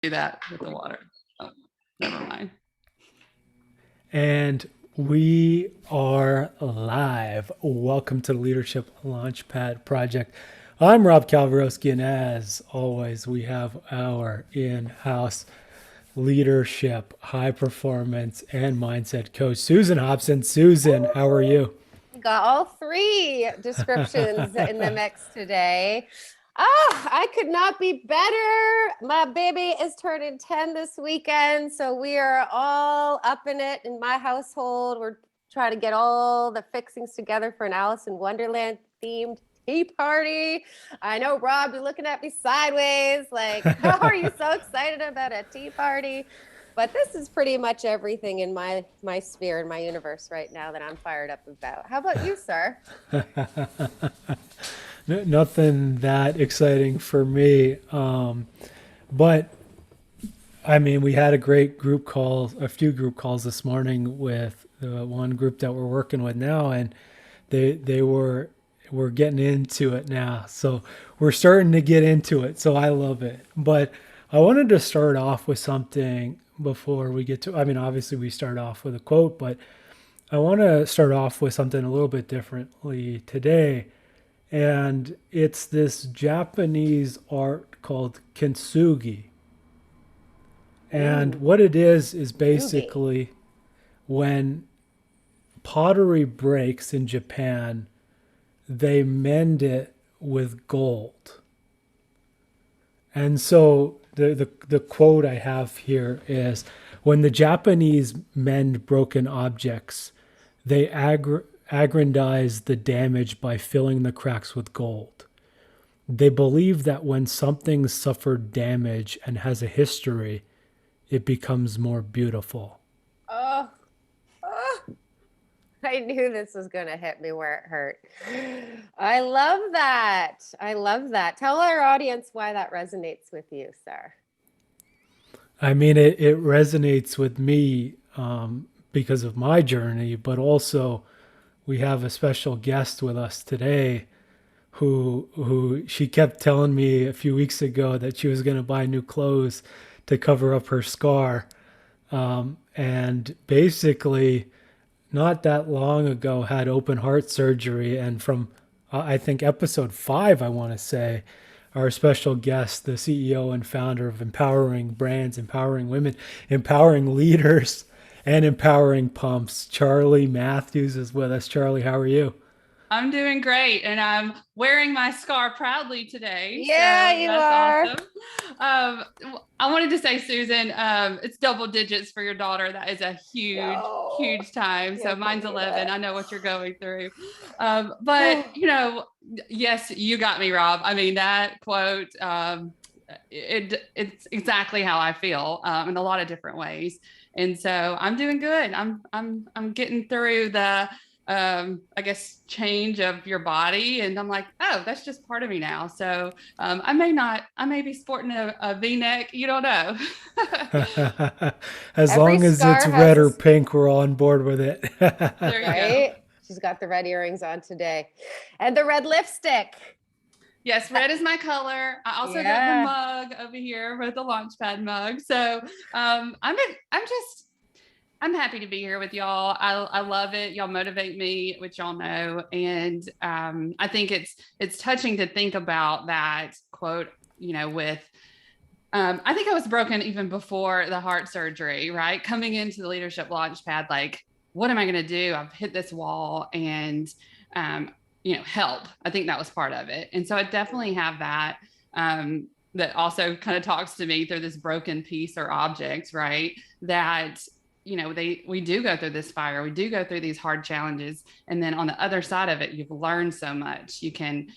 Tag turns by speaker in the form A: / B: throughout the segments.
A: do that with the water. Oh, never mind.
B: And we are live. Welcome to the Leadership Launchpad Project. I'm Rob Kalwarowsky, and as always, we have our in-house leadership, high performance, and mindset coach, Susan Hobson. Susan, how are you?
C: Got all three descriptions in the mix today. I could not be better. My baby is turning 10 this weekend, so we are all up in it in my household. We're trying to get all the fixings together for an Alice in Wonderland themed tea party. I know, Rob, you're looking at me sideways, like, how are you so excited about a tea party? But this is pretty much everything in my sphere, in my universe right now that I'm fired up about. How about you, sir?
B: Nothing that exciting for me. But I mean, we had a great group call, a few group calls this morning with one group that we're working with now, and we're getting into it now. So we're starting to get into it. So I love it. But I wanted to start off with something before we get to, I mean, obviously we start off with a quote, but I want to start off with something a little bit differently today. And it's this Japanese art called Kensugi. And what it is basically when pottery breaks in Japan, they mend it with gold. And so the quote I have here is, when the Japanese mend broken objects, they aggrandize the damage by filling the cracks with gold. They believe that when something suffered damage and has a history, it becomes more beautiful.
C: Oh, oh, I knew this was going to hit me where it hurt. I love that. I love that. Tell our audience why that resonates with you, sir.
B: I mean, it resonates with me because of my journey, but also we have a special guest with us today who she kept telling me a few weeks ago that she was going to buy new clothes to cover up her scar. And basically, not that long ago, had open heart surgery. And from, I think, episode 5, I want to say, our special guest, the CEO and founder of Empowering Brands, Empowering Women, Empowering Leaders, and Empowering Pumps, Charli Matthews is with us. Charli, how are you?
A: I'm doing great, and I'm wearing my scar proudly today.
C: Yeah,
A: so
C: you
A: that's
C: are.
A: awesome. I wanted to say, Susan, it's double digits for your daughter. That is a huge time. So mine's 11. I know what you're going through. But yes, you got me, Rob. I mean, that quote, it's exactly how I feel in a lot of different ways. And so I'm doing good. I'm getting through the I guess change of your body, and I'm like, oh, that's just part of me now. So I may be sporting a V-neck, you don't know.
B: As
C: Every
B: long as
C: scar
B: it's
C: has
B: red or
C: a-
B: pink, we're on board with it.
A: There you go.
C: Right? She's got the red earrings on today and the red lipstick.
A: Yes, red is my color. I also got the mug over here with the Launchpad mug. So I'm happy to be here with y'all. I love it. Y'all motivate me, which y'all know. And I think it's touching to think about that quote, with, I think I was broken even before the heart surgery, right? Coming into the Leadership Launchpad, like, what am I going to do? I've hit this wall and, help. I think that was part of it. And so I definitely have that. That also kind of talks to me through this broken piece or object, right? That we do go through this fire, we do go through these hard challenges, and then on the other side of it, you've learned so much. You can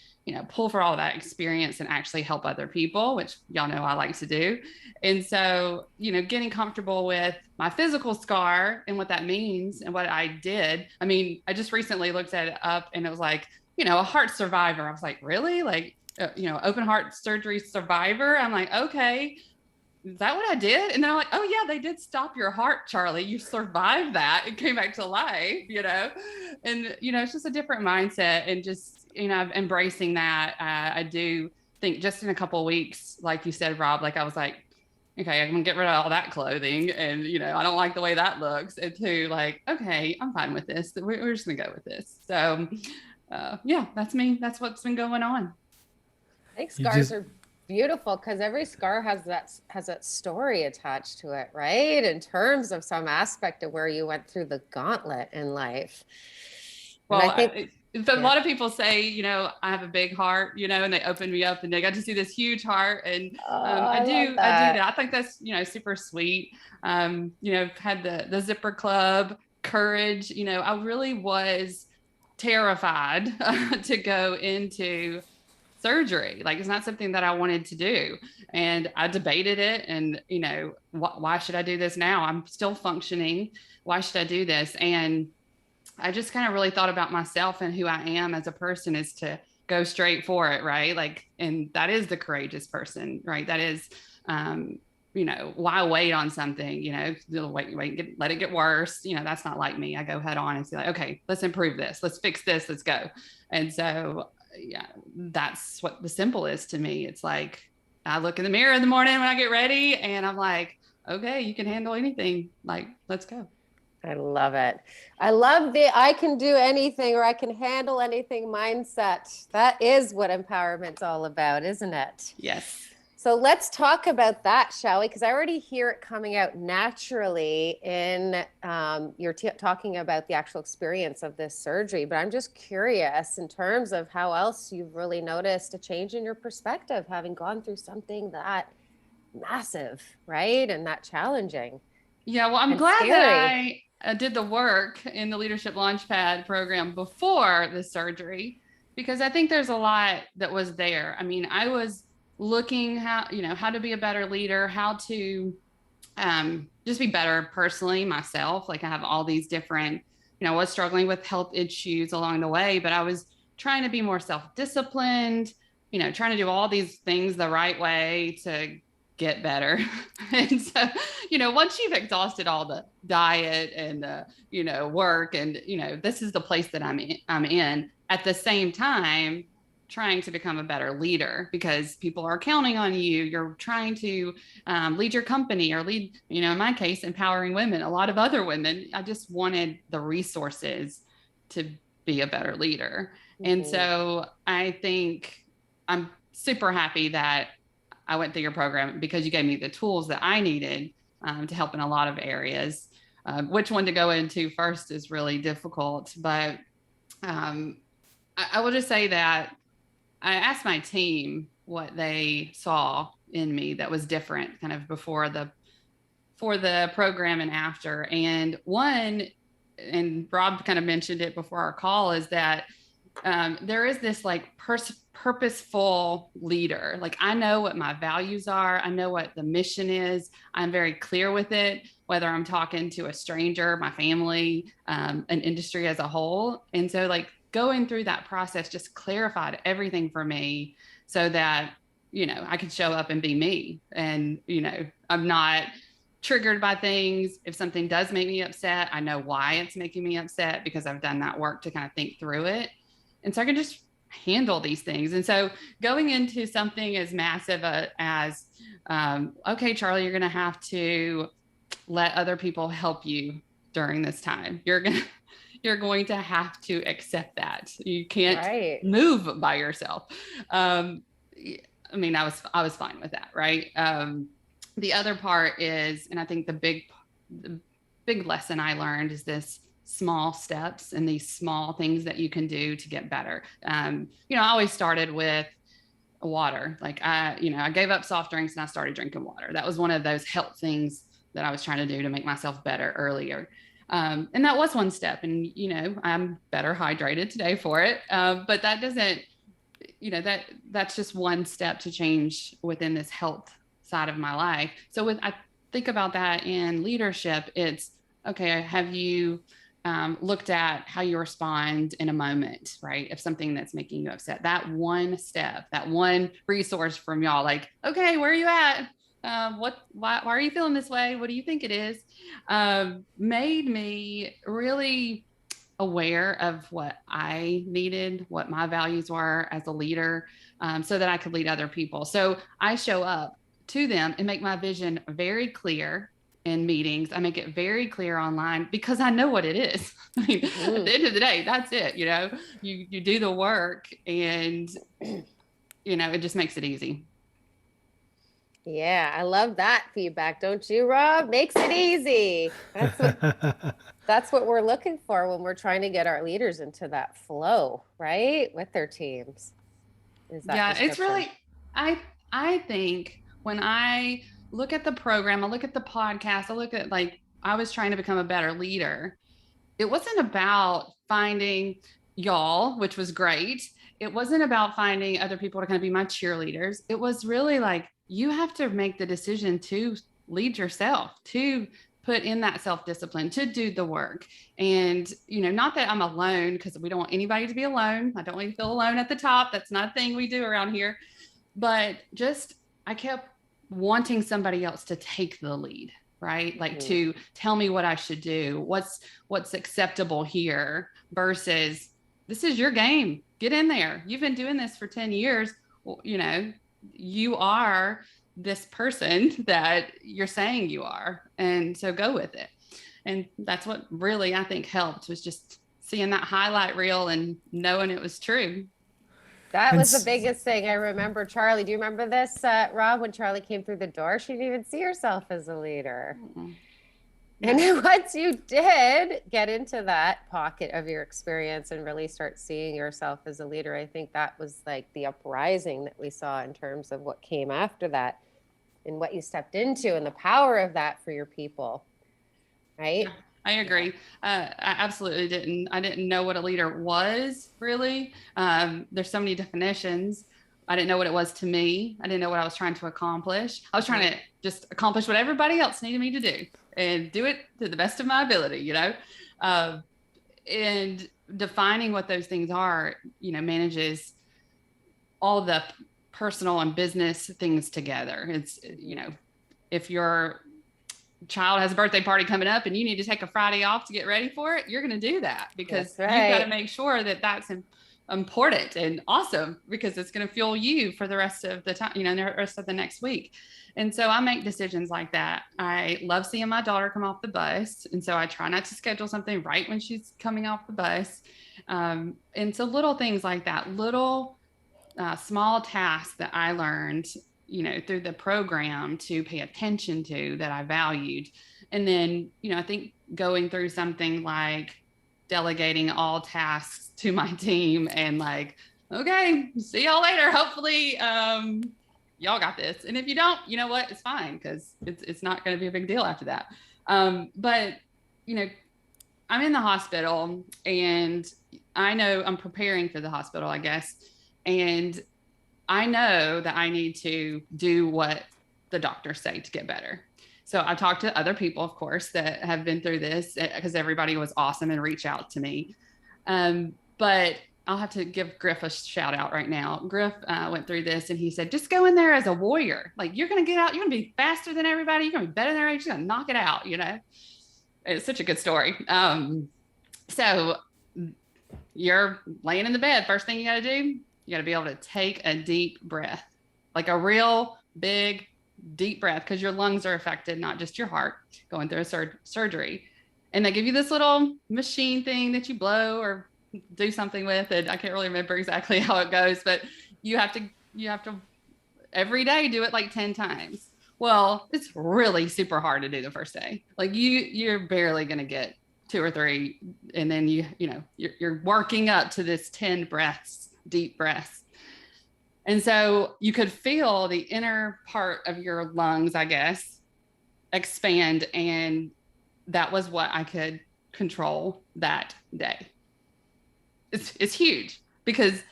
A: pull for all that experience and actually help other people, which y'all know I like to do. And so getting comfortable with my physical scar and what that means and what I did. I mean, I just recently looked at it up, and it was like, a heart survivor. I was like, really? Like, open heart surgery survivor? I'm like, okay, is that what I did? And they're like, oh yeah, they did stop your heart, Charli. You survived that. It came back to life, and, it's just a different mindset, and just, embracing that. I do think just in a couple of weeks, like you said, Rob, like I was like, okay, I'm gonna get rid of all that clothing, and I don't like the way that looks. And to like, okay, I'm fine with this. We're just gonna go with this. So, yeah, that's me. That's what's been going on.
C: I think scars are beautiful because every scar has that story attached to it, right? In terms of some aspect of where you went through the gauntlet in life.
A: Well, I think a lot of people say, I have a big heart, and they open me up and they got to see this huge heart. And I do that. I think that's, super sweet. Had the zipper club, courage, I really was terrified to go into surgery. Like, it's not something that I wanted to do. And I debated it. And, why should I do this now? I'm still functioning. Why should I do this? And I just kind of really thought about myself and who I am as a person is to go straight for it. Right. Like, and that is the courageous person, right? That is, why wait on something, wait, let it get worse. That's not like me. I go head on and say like, okay, let's improve this. Let's fix this. Let's go. And so, yeah, that's what the simple is to me. It's like, I look in the mirror in the morning when I get ready and I'm like, okay, you can handle anything. Like, let's go.
C: I love it. I love the I can do anything or I can handle anything mindset. That is what empowerment's all about, isn't it?
A: Yes.
C: So let's talk about that, shall we? Because I already hear it coming out naturally in you're talking about the actual experience of this surgery. But I'm just curious in terms of how else you've really noticed a change in your perspective, having gone through something that massive, right? And that challenging.
A: Yeah, well, I'm glad that I did the work in the Leadership Launchpad program before the surgery, because I think there's a lot that was there. I mean, I was looking how to be a better leader, how to just be better personally myself. Like, I have all these different, I was struggling with health issues along the way, but I was trying to be more self-disciplined, trying to do all these things the right way to get better. And so, once you've exhausted all the diet and the, work and, this is the place that I'm in at the same time, trying to become a better leader because people are counting on you. You're trying to lead your company or lead, in my case, empowering women, a lot of other women. I just wanted the resources to be a better leader. Mm-hmm. And so I think I'm super happy that I went through your program because you gave me the tools that I needed to help in a lot of areas. Which one to go into first is really difficult, but I will just say that I asked my team what they saw in me that was different kind of for the program and after. And one, and Rob kind of mentioned it before our call, is that there is this like purposeful leader. Like, I know what my values are. I know what the mission is. I'm very clear with it, whether I'm talking to a stranger, my family, an industry as a whole. And so like going through that process just clarified everything for me so that, I could show up and be me. And, I'm not triggered by things. If something does make me upset, I know why it's making me upset because I've done that work to kind of think through it. And so I can just handle these things. And so going into something as massive as, okay, Charli, you're going to have to let other people help you during this time. You're going to have to accept that. You can't move by yourself. I mean, I was fine with that. Right. The other part is, and I think the big lesson I learned is this small steps and these small things that you can do to get better. I always started with water. Like I gave up soft drinks and I started drinking water. That was one of those health things that I was trying to do to make myself better earlier. And that was one step, and, I'm better hydrated today for it. But that doesn't, that's just one step to change within this health side of my life. So I think about that in leadership, it's, okay, have you looked at how you respond in a moment, right? If something that's making you upset, that one step, that one resource from y'all, like, okay, where are you at? Why are you feeling this way? What do you think it is? Made me really aware of what I needed, what my values were as a leader, so that I could lead other people. So I show up to them and make my vision very clear in meetings. I make it very clear online because I know what it is. I mean, at the end of the day, that's it. You know, you do the work and, you know, it just makes it easy.
C: Yeah, I love that feedback. Don't you, Rob? Makes it easy. That's what we're looking for when we're trying to get our leaders into that flow, right? With their teams.
A: Yeah, it's really, I think when I look at the program, I look at the podcast, I look at like, I was trying to become a better leader. It wasn't about finding y'all, which was great. It wasn't about finding other people to kind of be my cheerleaders. It was really like, you have to make the decision to lead yourself, to put in that self-discipline, to do the work. And, you know, not that I'm alone, because we don't want anybody to be alone. I don't want you to feel alone at the top. That's not a thing we do around here. But just, I kept wanting somebody else to take the lead, right? Like to tell me what I should do, what's acceptable here versus this is your game. Get in there. You've been doing this for 10 years. Well, you know, you are this person that you're saying you are. And so go with it. And that's what really, I think, helped, was just seeing that highlight reel and knowing it was true.
C: That was the biggest thing. I remember Charli. Do you remember this, Rob, when Charli came through the door? She didn't even see herself as a leader. Mm-hmm. And then once you did get into that pocket of your experience and really start seeing yourself as a leader, I think that was like the uprising that we saw in terms of what came after that and what you stepped into and the power of that for your people, right?
A: Yeah, I agree. I absolutely didn't. I didn't know what a leader was, really. There's so many definitions. I didn't know what it was to me. I didn't know what I was trying to accomplish. I was trying to just accomplish what everybody else needed me to do and do it to the best of my ability, you know, and defining what those things are, you know, manages all the personal and business things together. It's, you know, if your child has a birthday party coming up and you need to take a Friday off to get ready for it, you're going to do that because you've got to make sure that that's important and awesome, because it's going to fuel you for the rest of the time, you know, the rest of the next week. And so I make decisions like that. I love seeing my daughter come off the bus. And so I try not to schedule something right when she's coming off the bus. And so little things like that, little small tasks that I learned, you know, through the program to pay attention to that I valued. And then, you know, I think going through something like delegating all tasks to my team and like, okay, see y'all later. Hopefully, y'all got this. And if you don't, you know what, it's fine, because it's not going to be a big deal after that. But, you know, I'm in the hospital and I know I'm preparing for the hospital, I guess. And I know that I need to do what the doctors say to get better. So I talked to other people, of course, that have been through this, because everybody was awesome and reached out to me. But I'll have to give Griff a shout out right now. Griff went through this and he said, just go in there as a warrior. Like, you're going to get out. You're going to be faster than everybody. You're going to be better than everybody. You're going to knock it out, you know? It's such a good story. So you're laying in the bed. First thing you got to do, you got to be able to take a deep breath, like a real big, deep breath, because your lungs are affected, not just your heart, going through a surgery. And they give you this little machine thing that you blow or do something with it. I can't really remember exactly how it goes, but you have to every day do it like 10 times. Well, it's really super hard to do the first day. Like you're barely going to get 2 or 3. And then you're working up to this 10 breaths, deep breaths. And so you could feel the inner part of your lungs, I guess, expand. And that was what I could control that day. It's huge, because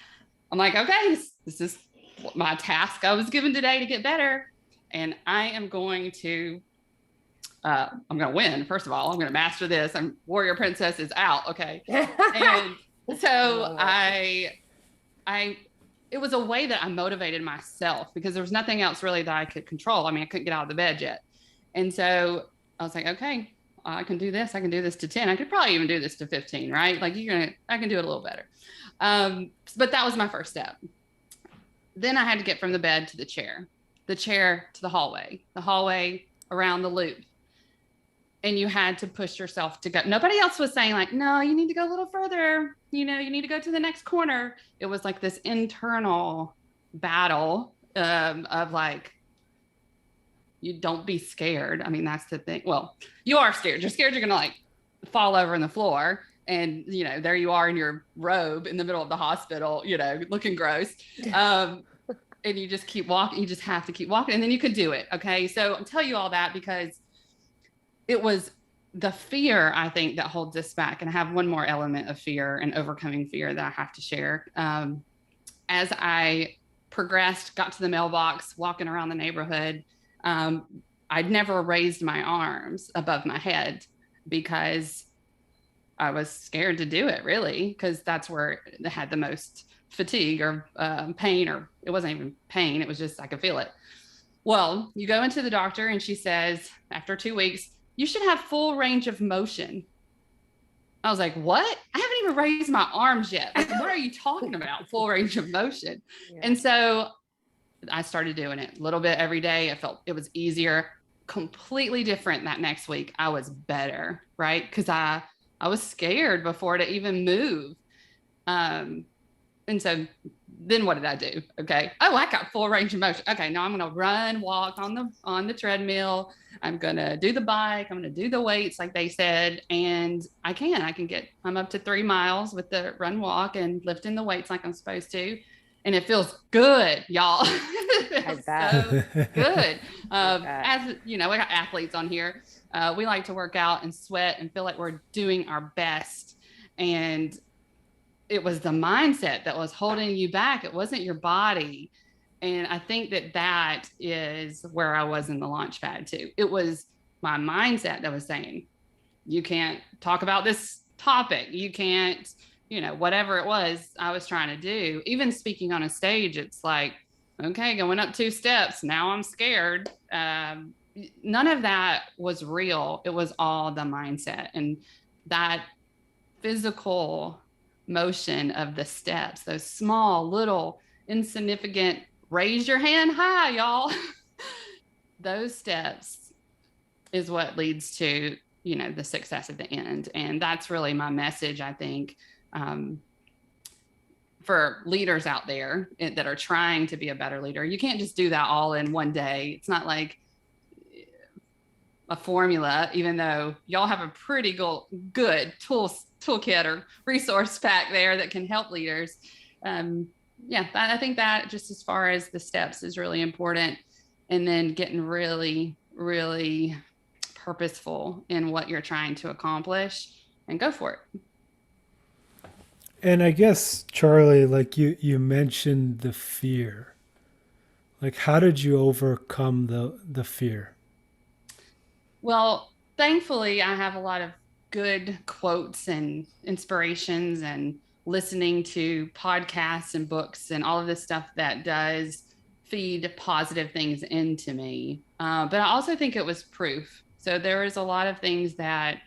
A: I'm like, okay, this is my task I was given today to get better. And I am going to, I'm going to win. First of all, I'm going to master this. Warrior Princess is out. Okay. And so it was a way that I motivated myself, because there was nothing else really that I could control. I mean, I couldn't get out of the bed yet. And so I was like, okay, I can do this. I can do this to 10. I could probably even do this to 15, right? Like I can do it a little better. But that was my first step. Then I had to get from the bed to the chair. the chair to the hallway around the loop. And you had to push yourself to go. Nobody else was saying like, no, you need to go a little further. You need to go to the next corner. It was like this internal battle of like, you don't be scared. I mean, that's the thing. Well, you are scared. You're scared you're going to like fall over on the floor. And, there you are in your robe in the middle of the hospital, looking gross. And you just keep walking. You just have to keep walking. And then you could do it. Okay. So I'm telling you all that because it was the fear, I think, that holds us back. And I have one more element of fear and overcoming fear that I have to share. As I progressed, got to the mailbox, walking around the neighborhood, I'd never raised my arms above my head because I was scared to do it, really, because that's where it had the most fatigue or pain, or it wasn't even pain. It was just, I could feel it. Well, you go into the doctor and she says, after 2 weeks, you should have full range of motion. I was like, what? I haven't even raised my arms yet. Like, what are you talking about? Full range of motion. Yeah. And so I started doing it a little bit every day. I felt it was easier, completely different that next week. I was better, right? Because I was scared before to even move. And so then what did I do? Okay. Oh, I got full range of motion. Okay. Now I'm going to run, walk on the treadmill. I'm going to do the bike. I'm going to do the weights like they said. And I'm up to 3 miles with the run, walk, and lifting the weights like I'm supposed to. And it feels good, y'all. It feels so good. As we got athletes on here. We like to work out and sweat and feel like we're doing our best. And it was the mindset that was holding you back. It wasn't your body. And I think that is where I was in the Launchpad too. It was my mindset that was saying, you can't talk about this topic. You can't, whatever it was I was trying to do. Even speaking on a stage, it's like, okay, going up 2 steps. Now I'm scared. None of that was real. It was all the mindset and that physical motion of the steps, those small, little, insignificant, raise your hand high, y'all. Those steps is what leads to, the success at the end. And that's really my message, I think, for leaders out there that are trying to be a better leader. You can't just do that all in one day. It's not like a formula, even though y'all have a pretty good toolkit or resource pack there that can help leaders. I think that just as far as the steps is really important. And then getting really, really purposeful in what you're trying to accomplish and go for it.
B: And I guess, Charli, like you mentioned the fear. Like, how did you overcome the fear?
A: Well, thankfully, I have a lot of good quotes and inspirations and listening to podcasts and books and all of this stuff that does feed positive things into me. But I also think it was proof. So there was a lot of things that,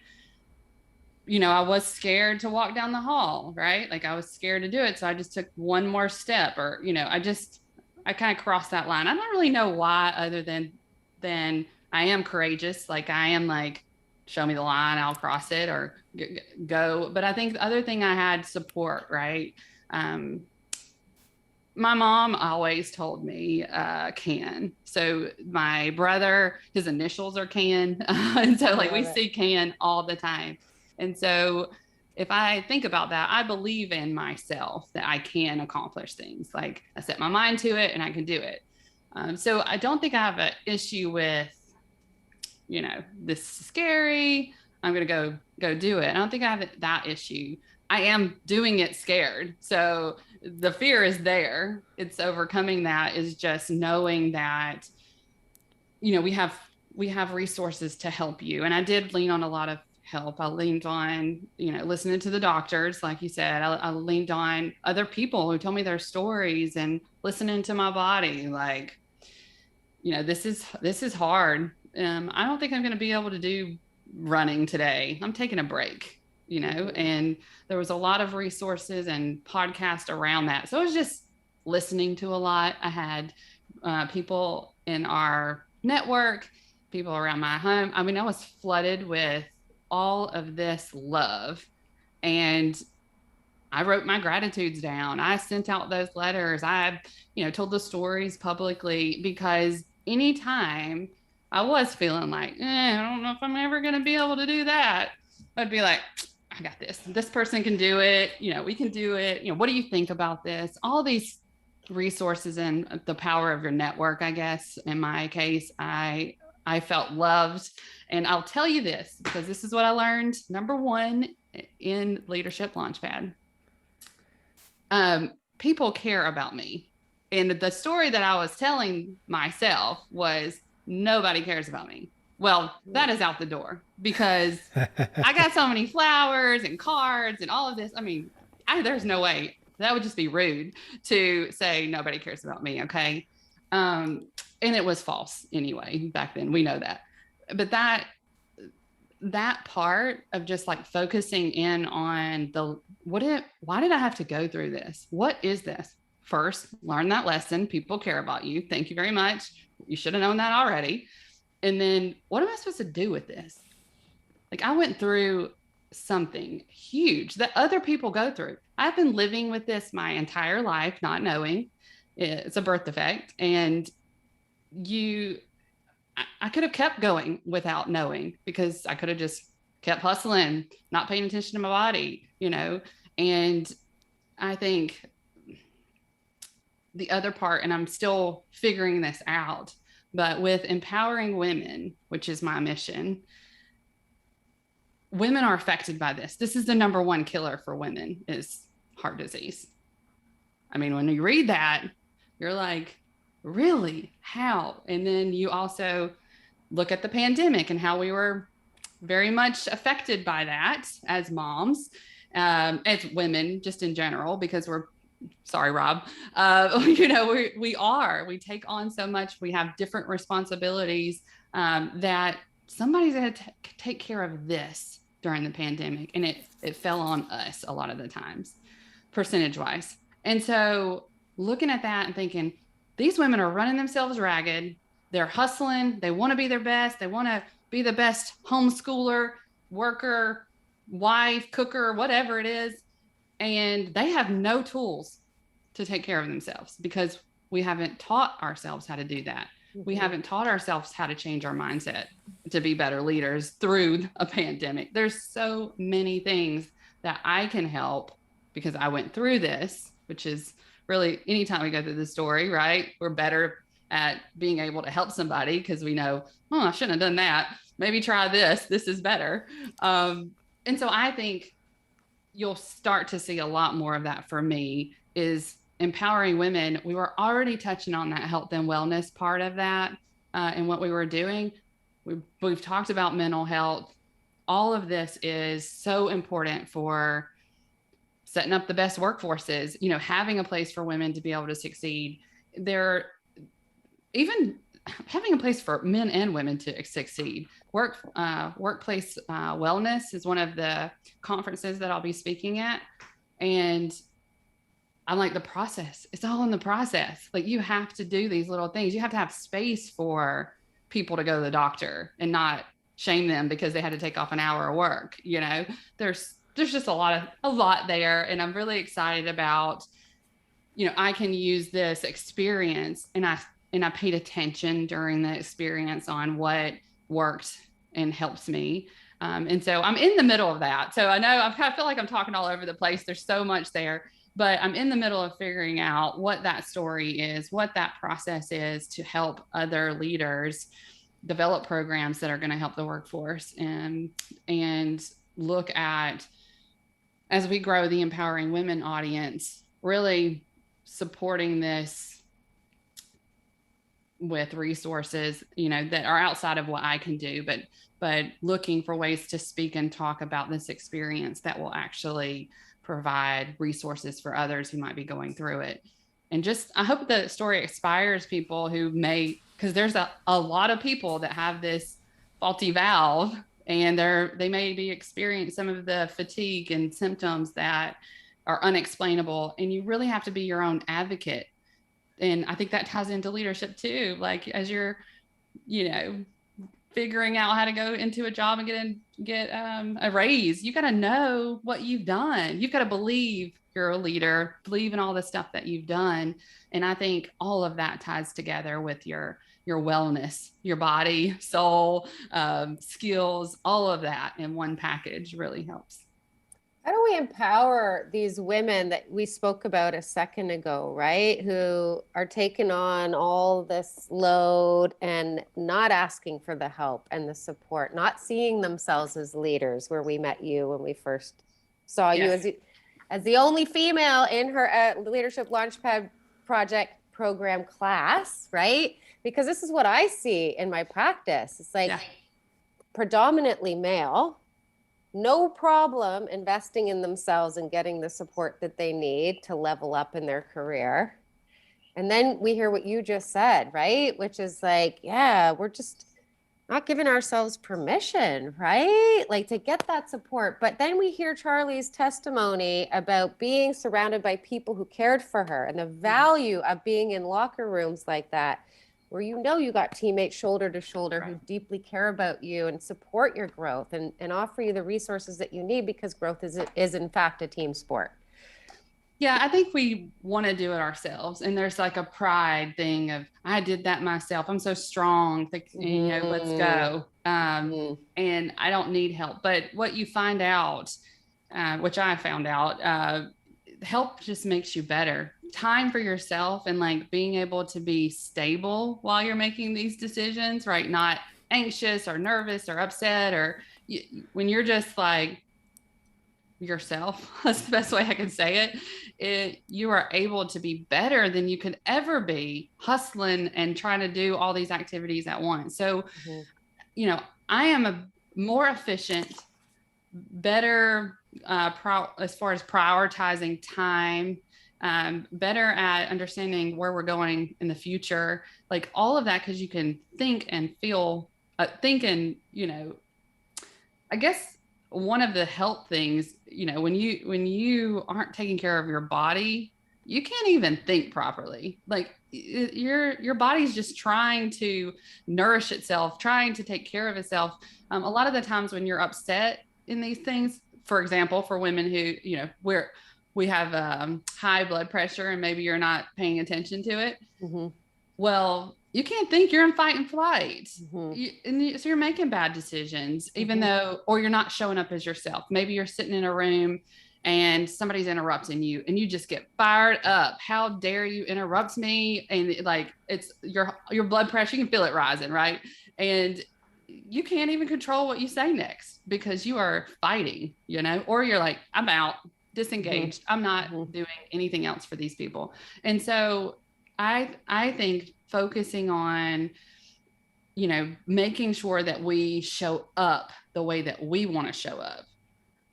A: I was scared to walk down the hall, right? Like I was scared to do it. So I just took one more step or, I kind of crossed that line. I don't really know why other than I am courageous. Like I am like, show me the line, I'll cross it or go. But I think the other thing I had support, right? My mom always told me, Can. So my brother, his initials are Can. And so like we see Can all the time. And so if I think about that, I believe in myself that I can accomplish things. Like I set my mind to it and I can do it. So I don't think I have an issue with, this is scary. I'm going to go do it. I don't think I have that issue. I am doing it scared. So the fear is there. It's overcoming that is just knowing that, we have resources to help you. And I did lean on a lot of help. I leaned on, listening to the doctors, like you said. I leaned on other people who told me their stories and listening to my body. Like, this is hard. I don't think I'm going to be able to do running today. I'm taking a break, and there was a lot of resources and podcasts around that. So I was just listening to a lot. I had people in our network, people around my home. I mean, I was flooded with all of this love, and I wrote my gratitudes down. I sent out those letters. I, told the stories publicly, because anytime I was feeling like, I don't know if I'm ever going to be able to do that, I'd be like, I got this. This person can do it. We can do it. What do you think about this? All these resources and the power of your network, I guess. In my case, I felt loved. And I'll tell you this, because this is what I learned. Number one in Leadership Launchpad. People care about me. And the story that I was telling myself was, nobody cares about me. Well, that is out the door, because I got so many flowers and cards and all of this. I mean, there's no way. That would just be rude to say nobody cares about me. Okay. And it was false anyway, back then. We know that. But that part of just like focusing in on why did I have to go through this? What is this? First, learn that lesson. People care about you. Thank you very much. You should have known that already. And then, what am I supposed to do with this? Like, I went through something huge that other people go through. I've been living with this my entire life, not knowing. It's a birth defect. And I could have kept going without knowing, because I could have just kept hustling, not paying attention to my body, and I think the other part, and I'm still figuring this out, but with empowering women, which is my mission, women are affected by this. This is the number one killer for women, is heart disease. I mean, when you read that, you're like, really? How? And then you also look at the pandemic and how we were very much affected by that as moms, as women, just in general, because sorry, Rob, we take on so much. We have different responsibilities, that somebody's going to take care of this during the pandemic. And it fell on us a lot of the times, percentage wise. And so looking at that and thinking, these women are running themselves ragged. They're hustling. They want to be their best. They want to be the best homeschooler, worker, wife, cooker, whatever it is. And they have no tools to take care of themselves, because we haven't taught ourselves how to do that. Mm-hmm. We haven't taught ourselves how to change our mindset to be better leaders through a pandemic. There's so many things that I can help, because I went through this, which is really, anytime we go through the story, right, we're better at being able to help somebody, because we know, I shouldn't have done that. Maybe try this. This is better. And so I think you'll start to see a lot more of that for me, is empowering women. We were already touching on that health and wellness part of that, and what we were doing. We've talked about mental health. All of this is so important for setting up the best workforces, having a place for women to be able to succeed. Even having a place for men and women to succeed. Workplace wellness is one of the conferences that I'll be speaking at. And I'm like, the process, it's all in the process. Like, you have to do these little things. You have to have space for people to go to the doctor and not shame them because they had to take off an hour of work. There's just a lot there. And I'm really excited about, I can use this experience, and I paid attention during the experience on what worked and helps me. And so I'm in the middle of that. So I know I feel like I'm talking all over the place. There's so much there, but I'm in the middle of figuring out what that story is, what that process is to help other leaders develop programs that are going to help the workforce, and look at, as we grow the Empowering Women audience, really supporting this with resources, that are outside of what I can do, but looking for ways to speak and talk about this experience that will actually provide resources for others who might be going through it. And I hope the story inspires people who because there's a lot of people that have this faulty valve, and they may be experiencing some of the fatigue and symptoms that are unexplainable. And you really have to be your own advocate. And I think that ties into leadership too. Like as you're, figuring out how to go into a job and get a raise, you got to know what you've done. You've got to believe you're a leader, believe in all the stuff that you've done. And I think all of that ties together with your wellness, your body, soul, skills, all of that in one package really helps.
C: How do we empower these women that we spoke about a second ago, right? Who are taking on all this load and not asking for the help and the support, not seeing themselves as leaders, where we met you when we first saw you as the only female in her Leadership Launchpad Project program class, right? Because this is what I see in my practice. It's like predominantly male, no problem investing in themselves and getting the support that they need to level up in their career. And then we hear what you just said, right? Which is like, we're just not giving ourselves permission, right? Like to get that support. But then we hear Charli's testimony about being surrounded by people who cared for her and the value of being in locker rooms like that, where you got teammates shoulder to shoulder who deeply care about you and support your growth and offer you the resources that you need, because growth is in fact a team sport.
A: Yeah, I think we want to do it ourselves. And there's like a pride thing of, I did that myself. I'm so strong. Let's go. And I don't need help. But what you find out, which I found out, help just makes you better. Time for yourself and like being able to be stable while you're making these decisions, right? Not anxious or nervous or upset, or when you're just like yourself, that's the best way I can say it, you are able to be better than you could ever be hustling and trying to do all these activities at once. So, I am a more efficient, better as far as prioritizing time, better at understanding where we're going in the future, like all of that, because you can think and feel, I guess one of the health things, when you aren't taking care of your body, you can't even think properly. Like your body's just trying to nourish itself, trying to take care of itself. A lot of the times when you're upset in these things, for example, for women who, we have high blood pressure and maybe you're not paying attention to it. Mm-hmm. Well, you can't think, you're in fight and flight. Mm-hmm. So you're making bad decisions, even though, or you're not showing up as yourself. Maybe you're sitting in a room and somebody's interrupting you and you just get fired up. How dare you interrupt me? And like, it's your blood pressure, you can feel it rising, right? And you can't even control what you say next because you are fighting, or you're like, I'm out, disengaged. I'm not doing anything else for these people. And so I think focusing on, making sure that we show up the way that we want to show up,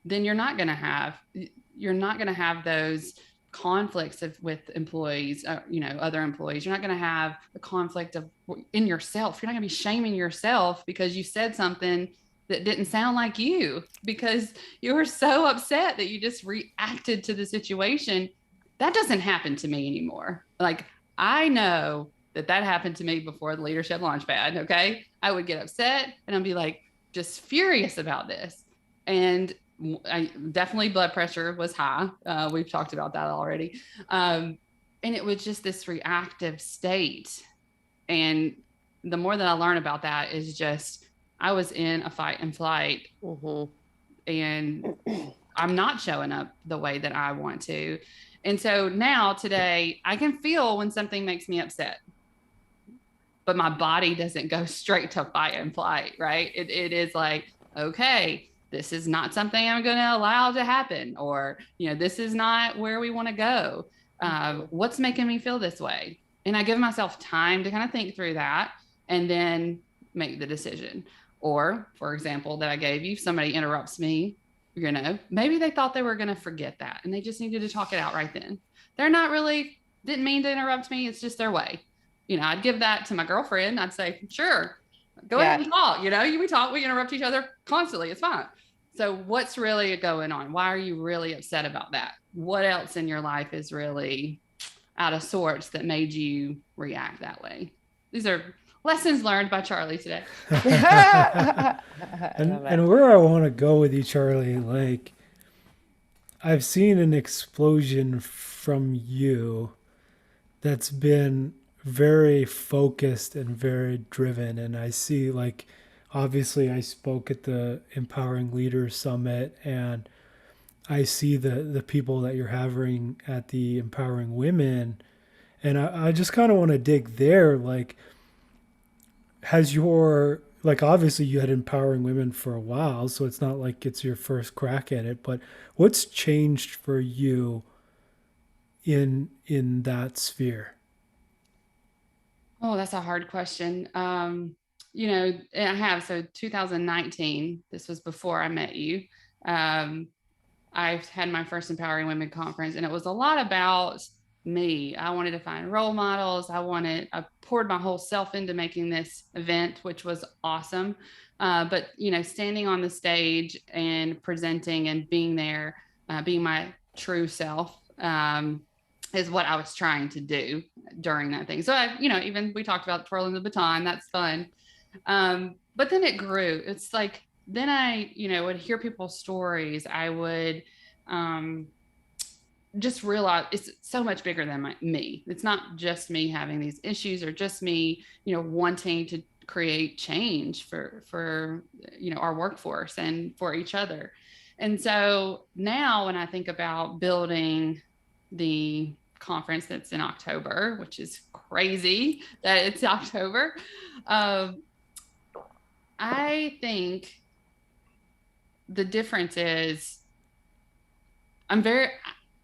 A: then you're not going to have those conflicts with employees, other employees. You're not going to have the conflict in yourself. You're not going to be shaming yourself because you said something that didn't sound like you, because you were so upset that you just reacted to the situation. That doesn't happen to me anymore. Like, I know that happened to me before the Leadership Launchpad. Okay. I would get upset and I'd be like, just furious about this. And I definitely blood pressure was high. We've talked about that already. And it was just this reactive state. And the more that I learn about that is just, I was in a fight and flight, and I'm not showing up the way that I want to. And so now today I can feel when something makes me upset, but my body doesn't go straight to fight and flight, right? It is like, okay, this is not something I'm going to allow to happen, or, this is not where we want to go. What's making me feel this way? And I give myself time to kind of think through that and then make the decision. Or, for example, that I gave you, somebody interrupts me, maybe they thought they were going to forget that and they just needed to talk it out right then. They're not really, didn't mean to interrupt me. It's just their way. I'd give that to my girlfriend. I'd say, sure, go ahead and talk. We talk, we interrupt each other constantly. It's fine. So what's really going on? Why are you really upset about that? What else in your life is really out of sorts that made you react that way? These are lessons learned by Charli today.
B: And where I want to go with you, Charli, like, I've seen an explosion from you that's been very focused and very driven. And I see, like, obviously I spoke at the Empowering Leaders Summit, and I see the people that you're having at the Empowering Women. And I just kind of want to dig there. Like, obviously you had Empowering Women for a while, so it's not like it's your first crack at it, but what's changed for you in that sphere?
A: Oh, that's a hard question. I have, so 2019, this was before I met you. I've had my first Empowering Women conference, and it was a lot about me. I wanted to find role models. I poured my whole self into making this event, which was awesome. But, standing on the stage and presenting and being there, being my true self, is what I was trying to do during that thing. So even we talked about twirling the baton, that's fun. But then it grew. It's like, then I, would hear people's stories. I would, just realize it's so much bigger than me. It's not just me having these issues, or just me, wanting to create change for our workforce and for each other. And so now when I think about building the conference that's in October, which is crazy that it's October, I think the difference is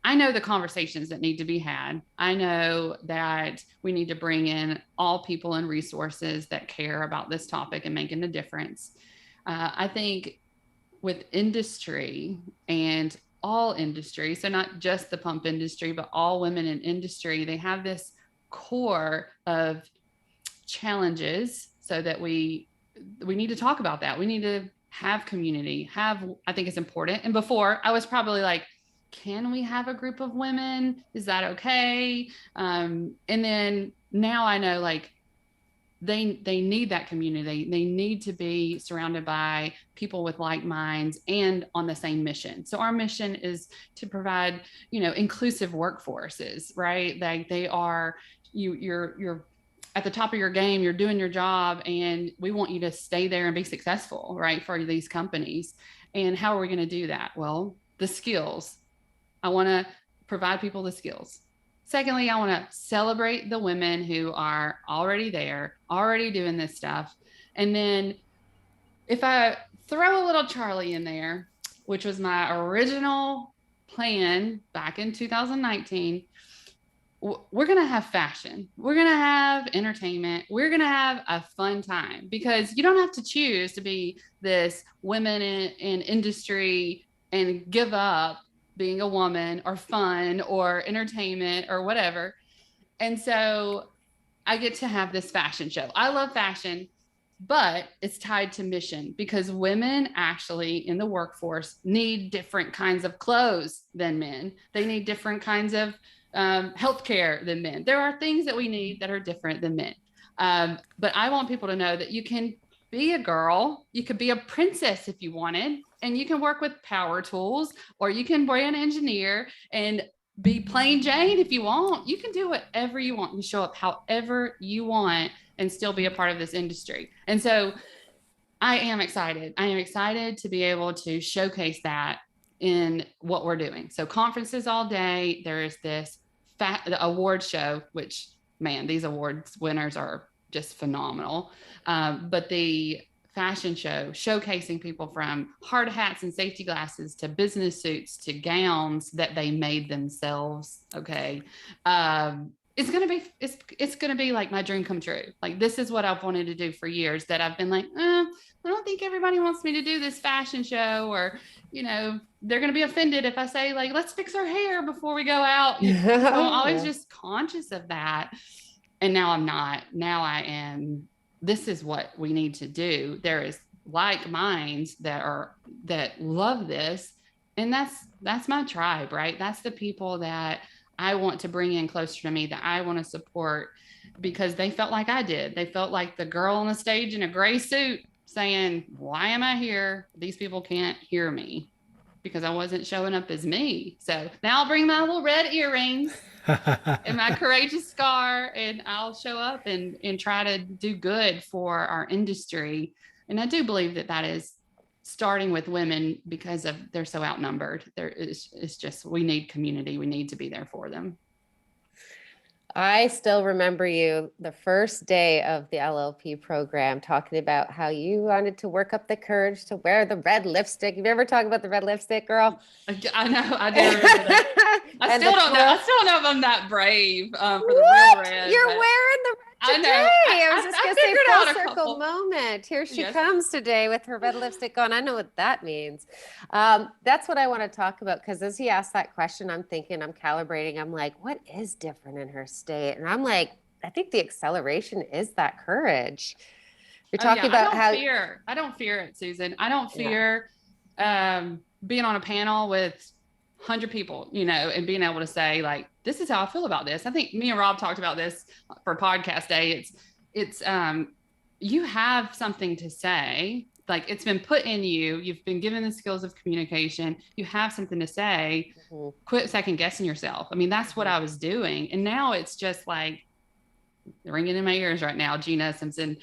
A: I know the conversations that need to be had. I know that we need to bring in all people and resources that care about this topic and making a difference. I think with industry, and all industry, so not just the pump industry, but all women in industry, they have this core of challenges, so that we need to talk about that. We need to have community, I think it's important. And before, I was probably like, can we have a group of women? Is that okay? And then now I know, like, they need that community. They need to be surrounded by people with like minds and on the same mission. So our mission is to provide, inclusive workforces, right? Like, they are, you're at the top of your game, you're doing your job, and we want you to stay there and be successful, right, for these companies. And how are we going to do that? Well, the skills. I want to provide people the skills. Secondly, I want to celebrate the women who are already there, already doing this stuff. And then if I throw a little Charli in there, which was my original plan back in 2019, we're going to have fashion. We're going to have entertainment. We're going to have a fun time, because you don't have to choose to be this women in industry and give up being a woman, or fun, or entertainment, or whatever. And so I get to have this fashion show. I love fashion, but it's tied to mission, because women actually in the workforce need different kinds of clothes than men. They need different kinds of healthcare than men. There are things that we need that are different than men. But I want people to know that you can be a girl, you could be a princess if you wanted, and you can work with power tools, or you can be an engineer and be plain Jane if you want. You can do whatever you want. You show up however you want and still be a part of this industry. And so I am excited. I am excited to be able to showcase that in what we're doing. So conferences all day. There is this award show, which, man, these awards winners are just phenomenal. But the fashion show, showcasing people from hard hats and safety glasses to business suits to gowns that they made themselves. Okay. It's going to be like my dream come true. Like, this is what I've wanted to do for years, that I've been like, I don't think everybody wants me to do this fashion show, or, they're going to be offended if I say, like, let's fix our hair before we go out. So I'm always just conscious of that. And now I'm not. Now I am. This is what we need to do. There is like minds that love this. And that's my tribe, right? That's the people that I want to bring in closer to me, that I want to support, because they felt like I did. They felt like the girl on the stage in a gray suit saying, why am I here? These people can't hear me, because I wasn't showing up as me. So now I'll bring my little red earrings and my courageous scar, and I'll show up and try to do good for our industry. And I do believe that is starting with women, because they're so outnumbered. It's just, we need community. We need to be there for them.
C: I still remember you the first day of the LLP program talking about how you wanted to work up the courage to wear the red lipstick. You've ever talked about the red lipstick, girl?
A: I know. I do remember that. I still don't know if I'm that brave for the real red.
C: You're wearing the red today.
A: I know.
C: I was just going to say full circle moment. Here she comes today with her red lipstick on. I know what that means. That's what I want to talk about, because as he asked that question, I'm thinking, I'm calibrating. I'm like, what is different in her state? And I'm like, I think the acceleration is that courage. You're talking about
A: I don't fear it, Susan. I don't fear being on a panel with 100 people, and being able to say, like, this is how I feel about this. I think me and Rob talked about this for podcast day. It's you have something to say, like, it's been put in you. You've been given the skills of communication. You have something to say. Mm-hmm. Quit second guessing yourself. I mean, that's what I was doing. And now it's just like ringing in my ears right now, Gina Simpson.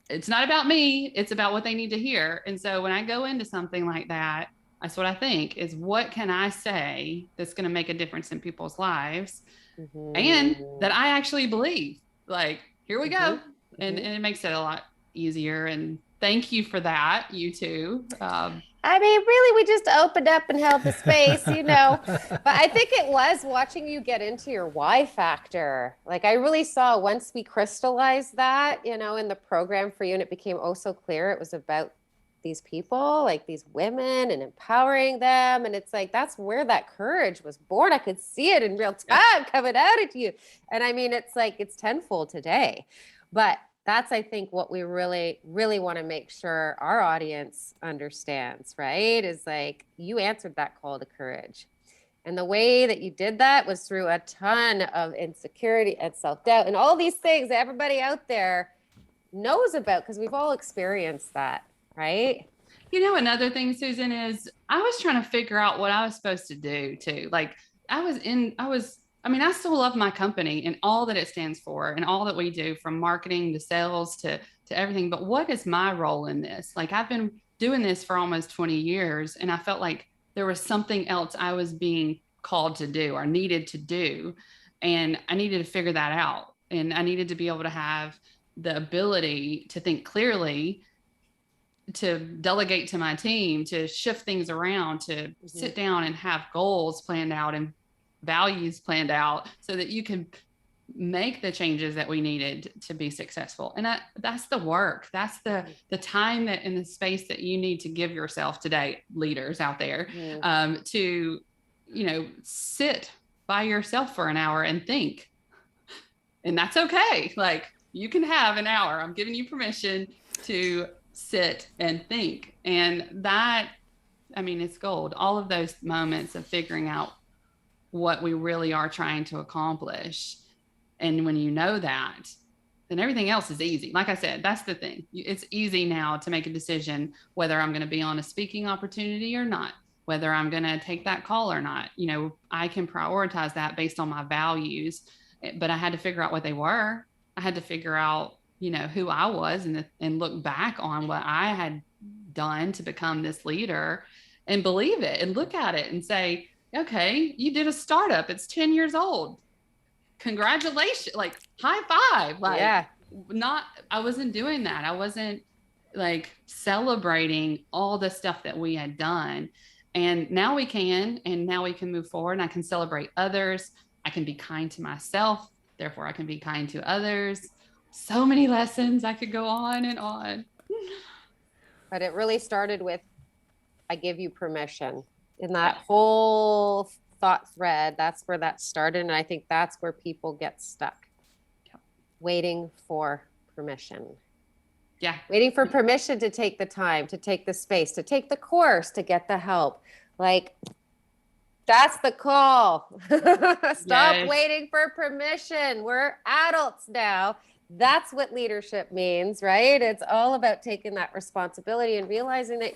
A: It's not about me. It's about what they need to hear. And so when I go into something like that, that's what I think is, what can I say that's going to make a difference in people's lives, mm-hmm. and that I actually believe. Like, here we go. Mm-hmm. And it makes it a lot easier. And thank you for that, you two.
C: I mean, really, we just opened up and held the space, But I think it was watching you get into your why factor. Like, I really saw once we crystallized that, in the program for you, and it became oh so clear it was about these people, like these women, and empowering them. And it's like, that's where that courage was born. I could see it in real time coming out at you. And I mean, it's like, it's tenfold today. But that's, I think, what we really, really want to make sure our audience understands, right? Is like, you answered that call to courage. And the way that you did that was through a ton of insecurity and self-doubt and all these things that everybody out there knows about, because we've all experienced that, right?
A: Another thing, Susan, is I was trying to figure out what I was supposed to do too. Like, I still love my company and all that it stands for and all that we do, from marketing to sales to everything. But what is my role in this? Like, I've been doing this for almost 20 years, and I felt like there was something else I was being called to do or needed to do. And I needed to figure that out. And I needed to be able to have the ability to think clearly, to delegate to my team, to shift things around, to sit down and have goals planned out and values planned out, so that you can make the changes that we needed to be successful. And that's the work. That's the time that in the space that you need to give yourself today, leaders out there, to, sit by yourself for an hour and think. And that's okay. Like, you can have an hour. I'm giving you permission to sit and think. And that, it's gold. All of those moments of figuring out what we really are trying to accomplish. And when you know that, then everything else is easy. Like I said, that's the thing. It's easy now to make a decision whether I'm going to be on a speaking opportunity or not, whether I'm going to take that call or not. I can prioritize that based on my values, but I had to figure out what they were. I had to figure out, who I was, and look back on what I had done to become this leader, and believe it, and look at it and say, okay, you did a startup. It's 10 years old. Congratulations. Like, high five. Like, I wasn't doing that. I wasn't like celebrating all the stuff that we had done. And now we can move forward, and I can celebrate others. I can be kind to myself. Therefore I can be kind to others. So many lessons. I could go on and on.
C: But it really started with, I give you permission. In that whole thought thread, that's where that started. And I think that's where people get stuck, waiting for permission.
A: Yeah.
C: Waiting for permission to take the time, to take the space, to take the course, to get the help. Like, That's the call. Stop
A: Yes.
C: waiting for permission. We're adults now. That's what leadership means, right? It's all about taking that responsibility and realizing that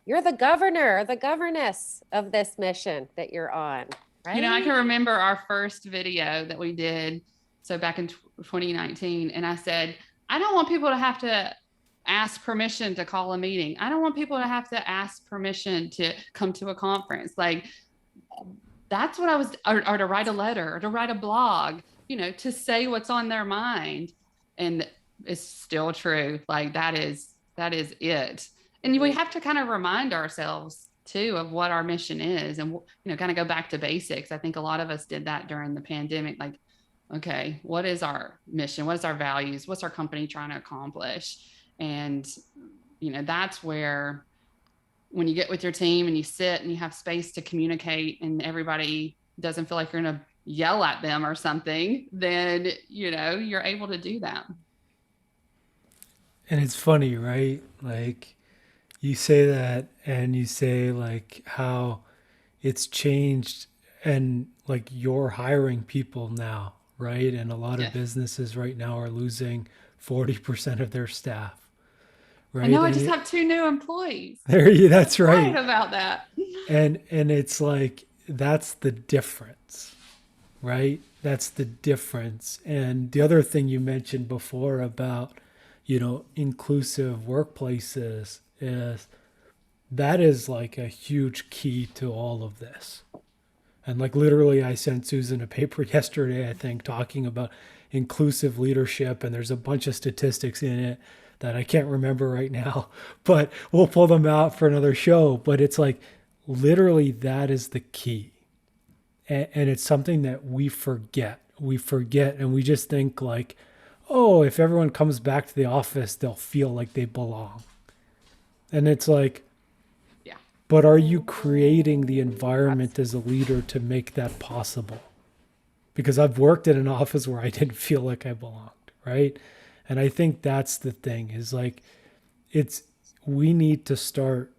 C: you're the governor or the governess of this mission that you're on, right?
A: You know, I can remember our first video that we did. So back in 2019, and I said, I don't want people to have to ask permission to call a meeting. I don't want people to have to ask permission to come to a conference. Like, that's what I was, or to write a letter or to write a blog, you know, to say what's on their mind. And it's still true. Like, that is it. And we have to kind of remind ourselves too of what our mission is, and, you know, kind of go back to basics. I think a lot of us did that during the pandemic. Like, okay, what is our mission? What is our values? What's our company trying to accomplish? And, you know, that's where, when you get with your team and you sit and you have space to communicate and everybody doesn't feel like you're going to yell at them or something, then, you know, you're able to do that.
B: And it's funny, right? Like, you say that and you say like how it's changed, and like you're hiring people now, right? And a lot of businesses right now are losing 40% of their staff. Right.
A: I know, I just have 2 new employees.
B: That's right.
A: Right about that.
B: And it's like, that's the difference, right? That's the difference. And the other thing you mentioned before about, you know, inclusive workplaces is that is like a huge key to all of this. And like literally I sent Susan a paper yesterday, I think, talking about inclusive leadership, and there's a bunch of statistics in it that I can't remember right now, but we'll pull them out for another show. But it's like, literally, that is the key. And it's something that we forget. And we just think like, oh, if everyone comes back to the office, they'll feel like they belong. And it's like,
A: yeah,
B: but are you creating the environment as a leader to make that possible? Because I've worked in an office where I didn't feel like I belonged, right? And I think that's the thing, is like, we need to start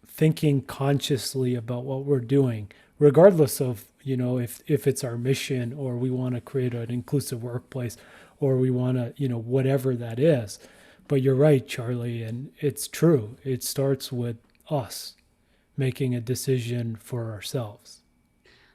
B: thinking consciously about what we're doing, regardless of, you know, if it's our mission, or we want to create an inclusive workplace, or we want to, you know, whatever that is. But you're right, Charli, and it's true. It starts with us making a decision for ourselves.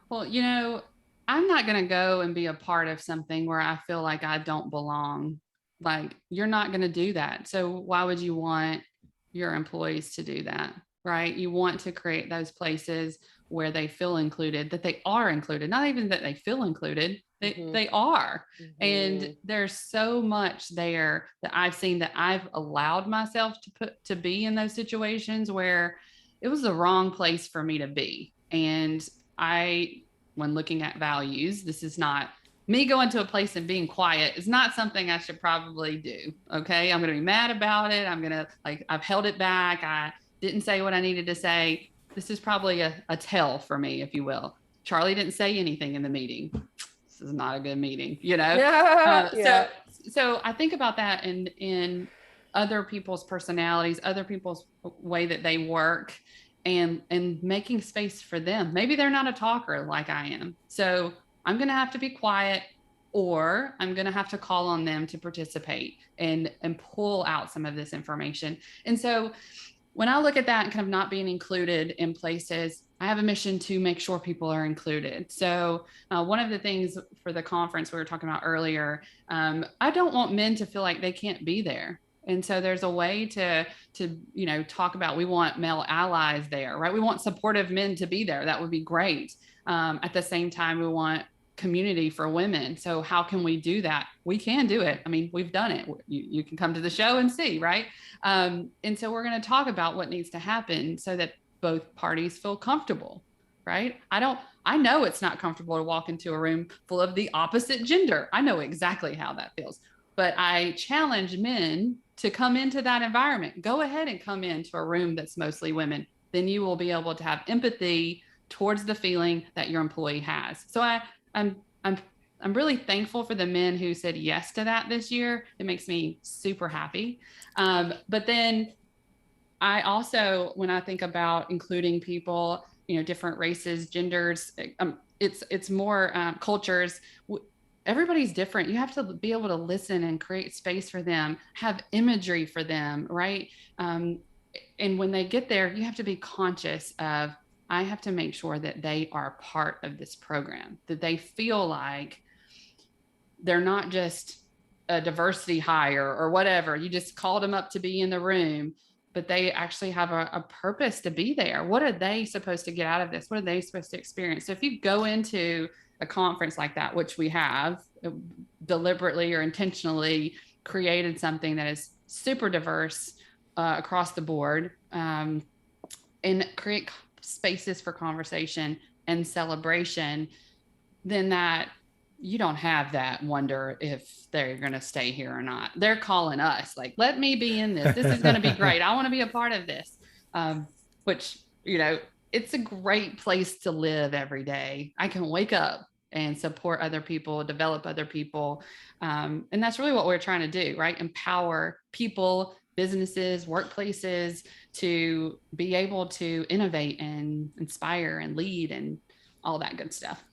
A: Well, you know, I'm not going to go and be a part of something where I feel like I don't belong. Like, you're not going to do that. So why would you want your employees to do that? Right? You want to create those places where they feel included, that they are included, not even that they feel included, they are. And there's so much there that I've seen that I've allowed myself to be in those situations where it was the wrong place for me to be. And when looking at values, this is not me going to a place and being quiet. Is not something I should probably do. Okay. I'm going to be mad about it. I'm going to, like, I've held it back. I didn't say what I needed to say. This is probably a tell for me, if you will. Charli didn't say anything in the meeting. This is not a good meeting, you know?
C: Yeah.
A: So I think about that in other people's personalities, other people's way that they work, and making space for them. Maybe they're not a talker like I am. So I'm going to have to be quiet, or I'm going to have to call on them to participate and pull out some of this information. And so when I look at that and kind of not being included in places, I have a mission to make sure people are included. So one of the things for the conference we were talking about earlier, I don't want men to feel like they can't be there. And so there's a way to, you know, talk about, we want male allies there, right? We want supportive men to be there. That would be great. At the same time, we want community for women. So how can we do that? We can do it. I mean, we've done it. You can come to the show and see, right? And so we're going to talk about what needs to happen so that both parties feel comfortable, right? I know it's not comfortable to walk into a room full of the opposite gender. I know exactly how that feels, but I challenge men to come into that environment. Go ahead and come into a room that's mostly women. Then you will be able to have empathy towards the feeling that your employee has. So I'm really thankful for the men who said yes to that this year. It makes me super happy. But then I also, when I think about including people, different races, genders. It's more cultures. Everybody's different. You have to be able to listen and create space for them, have imagery for them, right? And when they get there, you have to be conscious of, I have to make sure that they are part of this program, that they feel like they're not just a diversity hire or whatever. You just called them up to be in the room, but they actually have a purpose to be there. What are they supposed to get out of this? What are they supposed to experience? So if you go into a conference like that, which we have deliberately or intentionally created something that is super diverse across the board, and create spaces for conversation and celebration, then that you don't have that wonder if they're going to stay here or not. They're calling us like, let me be in this. This is going to be great. I want to be a part of this. Which, it's a great place to live every day. I can wake up and support other people, develop other people. And that's really what we're trying to do, right? Empower people, businesses, workplaces to be able to innovate and inspire and lead and all that good stuff.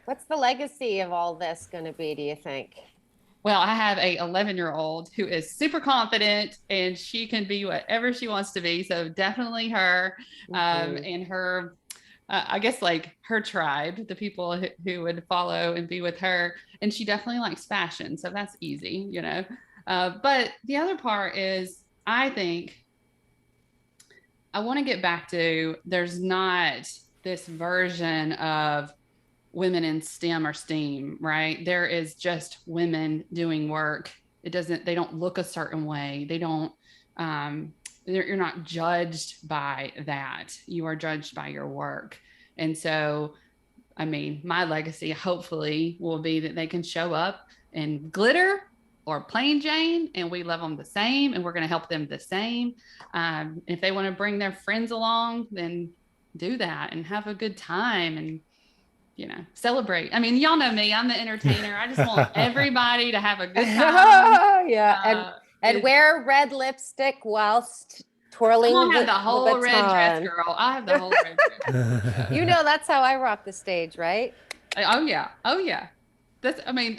C: What's the legacy of all this going to be, do you think?
A: Well, I have a 11-year-old who is super confident and she can be whatever she wants to be. So definitely her, and her, I guess like her tribe, the people who would follow and be with her. And she definitely likes fashion. So that's easy, but the other part is, I think I want to get back to, there's not this version of women in STEM or STEAM, right? There is just women doing work. They don't look a certain way. They don't, you're not judged by that. You are judged by your work. And so, my legacy hopefully will be that they can show up in glitter or plain Jane, and we love them the same, and we're going to help them the same. If they want to bring their friends along, then do that and have a good time and, celebrate. Y'all know me, I'm the entertainer. I just want everybody to have a good time.
C: Yeah. And wear red lipstick whilst twirling.
A: I'll have the whole red dress, girl. I'll have the whole red dress.
C: That's how I rock the stage, right?
A: Oh yeah.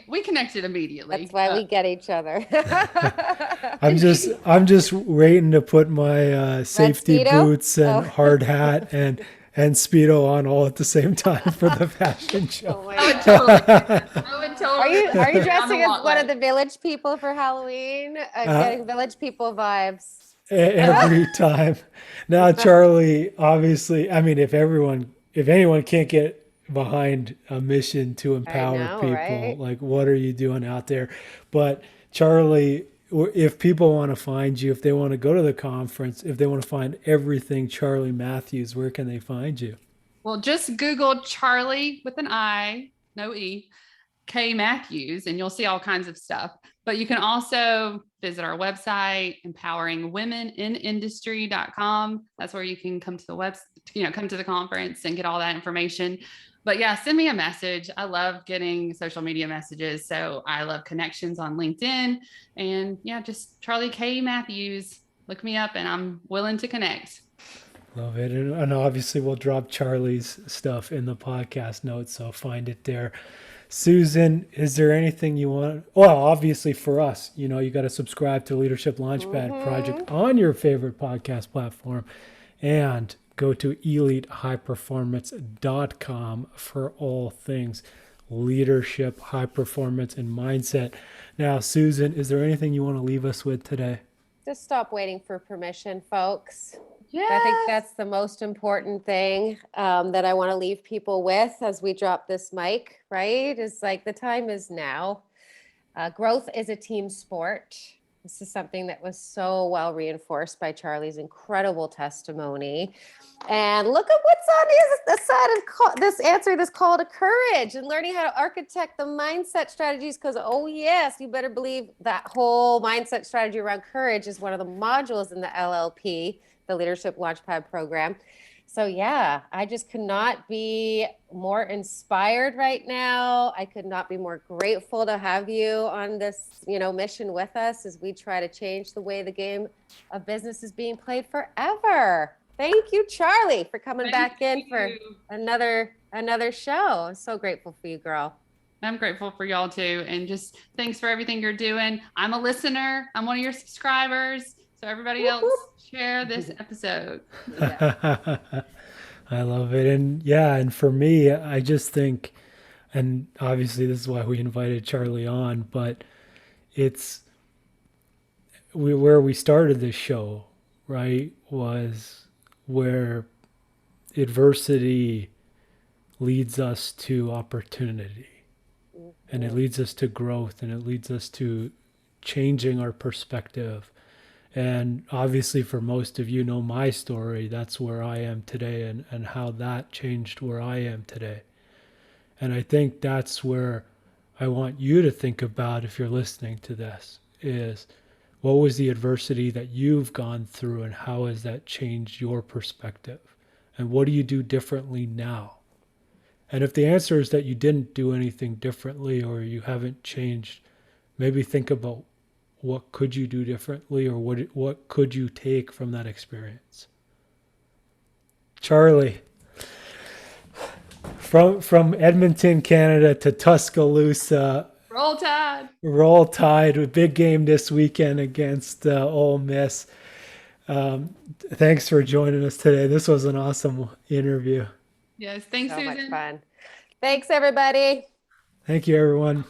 A: We connected immediately.
C: That's why we get each other.
B: I'm just waiting to put my safety boots and hard hat and Speedo on all at the same time for the fashion show.
C: Oh
A: I would totally.
C: Are you dressing as one of the village people for Halloween? Getting village people vibes
B: every time. Now, Charli, obviously, if anyone can't get behind a mission to empower people, right? Like, what are you doing out there? But Charli, if people want to find you, if they want to go to the conference, if they want to find everything Charli Matthews, where can they find you?
A: Well, just Google Charli with an I, no E, K Matthews, and you'll see all kinds of stuff. But you can also visit our website, empoweringwomeninindustry.com. That's where you can come to the come to the conference and get all that information. But yeah, send me a message. I love getting social media messages. So I love connections on LinkedIn, and just Charli K Matthews. Look me up and I'm willing to connect.
B: Love it. And obviously we'll drop Charli's stuff in the podcast notes, so find it there. Susan, is there anything you want? Well, obviously for us, you got to subscribe to Leadership Launchpad Project on your favorite podcast platform, and go to elitehighperformance.com for all things leadership, high performance, and mindset. Now, Susan, is there anything you want to leave us with today?
C: Just stop waiting for permission, folks.
A: Yes.
C: I think that's the most important thing that I want to leave people with as we drop this mic, right? Is like, the time is now. Growth is a team sport. This is something that was so well reinforced by Charli's incredible testimony. And look at what's on the side of this answer, this call to courage, and learning how to architect the mindset strategies. Because, oh yes, you better believe that whole mindset strategy around courage is one of the modules in the LLP, the Leadership Launchpad program. So yeah, I just could not be more inspired right now. I could not be more grateful to have you on this, mission with us as we try to change the way the game of business is being played forever. Thank you, Charli, for coming
A: Thank
C: back in
A: you.
C: for another show. I'm so grateful for you, girl.
A: I'm grateful for y'all too. And just thanks for everything you're doing. I'm a listener. I'm one of your subscribers. So everybody else share this episode.
C: Yeah.
B: I love it. And for me, I just think, and obviously this is why we invited Charli on, but where we started this show, right, was where adversity leads us to opportunity, and it leads us to growth, and it leads us to changing our perspective. And obviously, for most of you know my story, that's where I am today, and how that changed where I am today. And I think that's where I want you to think about, if you're listening to this, is what was the adversity that you've gone through, and how has that changed your perspective? And what do you do differently now? And if the answer is that you didn't do anything differently, or you haven't changed, maybe think about what could you do differently, or what could you take from that experience? Charli, from Edmonton, Canada to Tuscaloosa, Roll Tide, a big game this weekend against Ole Miss. Thanks for joining us today. This was an awesome interview.
A: Yes, thanks,
C: So
A: Susan.
C: much fun. Thanks, everybody.
B: Thank you, everyone.